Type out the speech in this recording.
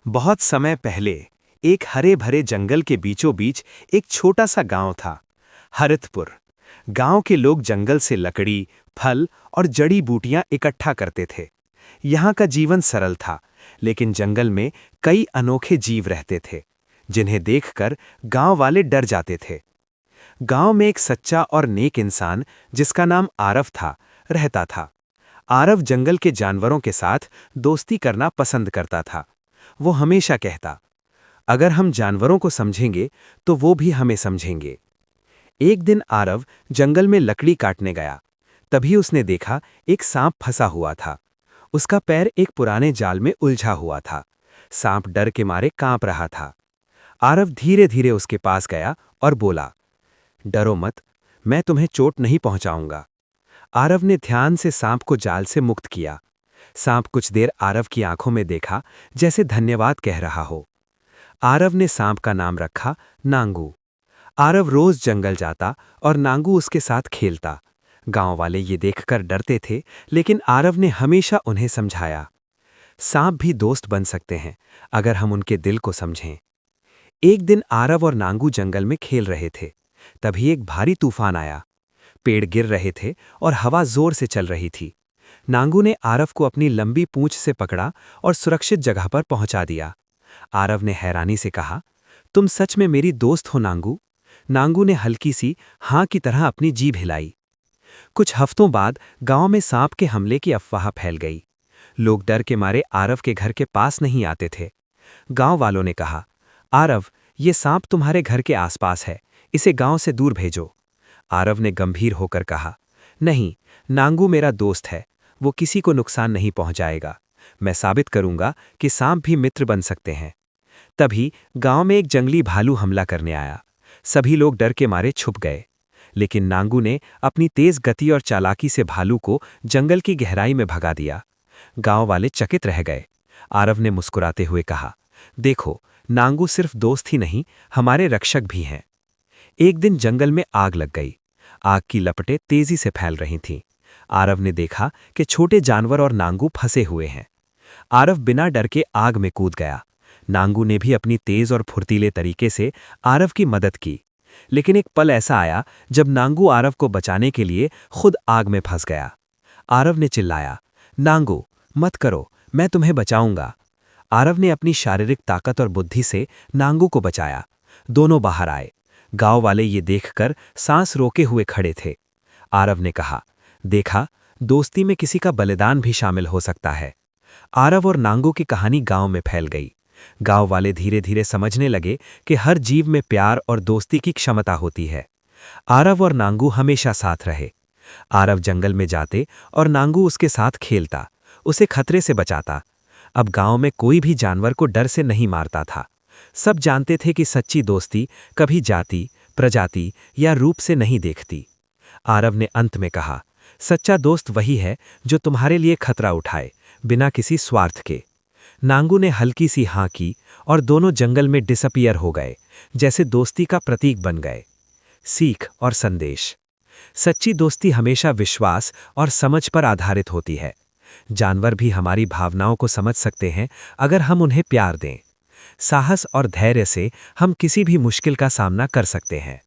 बहुत समय पहले एक हरे भरे जंगल के बीचों बीच एक छोटा सा गांव था, हरितपुर। गांव के लोग जंगल से लकड़ी, फल और जड़ी बूटियां इकट्ठा करते थे। यहाँ का जीवन सरल था, लेकिन जंगल में कई अनोखे जीव रहते थे, जिन्हें देखकर गांव वाले डर जाते थे। गांव में एक सच्चा और नेक इंसान, जिसका नाम आरव था, रहता था। आरव जंगल के जानवरों के साथ दोस्ती करना पसंद करता था। वो हमेशा कहता, अगर हम जानवरों को समझेंगे तो वो भी हमें समझेंगे। एक दिन आरव जंगल में लकड़ी काटने गया। तभी उसने देखा एक सांप फंसा हुआ था। उसका पैर एक पुराने जाल में उलझा हुआ था। सांप डर के मारे कांप रहा था। आरव धीरे धीरे उसके पास गया और बोला, डरो मत, मैं तुम्हें चोट नहीं पहुंचाऊंगा। आरव ने ध्यान से सांप को जाल से मुक्त किया। सांप कुछ देर आरव की आंखों में देखा, जैसे धन्यवाद कह रहा हो। आरव ने सांप का नाम रखा नांगू। आरव रोज जंगल जाता और नांगू उसके साथ खेलता। गांव वाले ये देखकर डरते थे, लेकिन आरव ने हमेशा उन्हें समझाया, सांप भी दोस्त बन सकते हैं अगर हम उनके दिल को समझें। एक दिन आरव और नांगू जंगल में खेल रहे थे। तभी एक भारी तूफान आया। पेड़ गिर रहे थे और हवा जोर से चल रही थी। नांगू ने आरव को अपनी लंबी पूंछ से पकड़ा और सुरक्षित जगह पर पहुंचा दिया। आरव ने हैरानी से कहा, तुम सच में मेरी दोस्त हो नांगू? नांगू ने हल्की सी हाँ की तरह अपनी जीभ हिलाई। कुछ हफ्तों बाद गांव में सांप के हमले की अफवाह फैल गई। लोग डर के मारे आरव के घर के पास नहीं आते थे। गांव वालों ने कहा, आरव, ये सांप तुम्हारे घर के आसपास है, इसे गांव से दूर भेजो। आरव ने गंभीर होकर कहा, नहीं, नांगू मेरा दोस्त है, वो किसी को नुकसान नहीं पहुंचाएगा। मैं साबित करूंगा कि सांप भी मित्र बन सकते हैं। तभी गांव में एक जंगली भालू हमला करने आया। सभी लोग डर के मारे छुप गए, लेकिन नांगू ने अपनी तेज गति और चालाकी से भालू को जंगल की गहराई में भगा दिया। गांव वाले चकित रह गए। आरव ने मुस्कुराते हुए कहा, देखो, नांगू सिर्फ दोस्त ही नहीं, हमारे रक्षक भी हैं। एक दिन जंगल में आग लग गई। आग की लपटें तेजी से फैल रही थीं। आरव ने देखा कि छोटे जानवर और नांगू फंसे हुए हैं। आरव बिना डर के आग में कूद गया। नांगू ने भी अपनी तेज और फुर्तीले तरीके से आरव की मदद की। लेकिन एक पल ऐसा आया जब नांगू आरव को बचाने के लिए खुद आग में फंस गया। आरव ने चिल्लाया, नांगू, मत करो, मैं तुम्हें बचाऊंगा। आरव ने अपनी शारीरिक ताकत और बुद्धि से नांगू को बचाया। दोनों बाहर आए। गांव वाले ये देखकर सांस रोके हुए खड़े थे। आरव ने कहा, देखा, दोस्ती में किसी का बलिदान भी शामिल हो सकता है। आरव और नांगू की कहानी गांव में फैल गई। गांव वाले धीरे धीरे समझने लगे कि हर जीव में प्यार और दोस्ती की क्षमता होती है। आरव और नांगू हमेशा साथ रहे। आरव जंगल में जाते और नांगू उसके साथ खेलता, उसे खतरे से बचाता। अब गांव में कोई भी जानवर को डर से नहीं मारता था। सब जानते थे कि सच्ची दोस्ती कभी जाति, प्रजाति या रूप से नहीं देखती। आरव ने अंत में कहा, सच्चा दोस्त वही है जो तुम्हारे लिए खतरा उठाए, बिना किसी स्वार्थ के। नांगू ने हल्की सी हाँ की और दोनों जंगल में डिसअपियर हो गए, जैसे दोस्ती का प्रतीक बन गए। सीख और संदेश। सच्ची दोस्ती हमेशा विश्वास और समझ पर आधारित होती है। जानवर भी हमारी भावनाओं को समझ सकते हैं अगर हम उन्हें प्यार दें। साहस और धैर्य से हम किसी भी मुश्किल का सामना कर सकते हैं।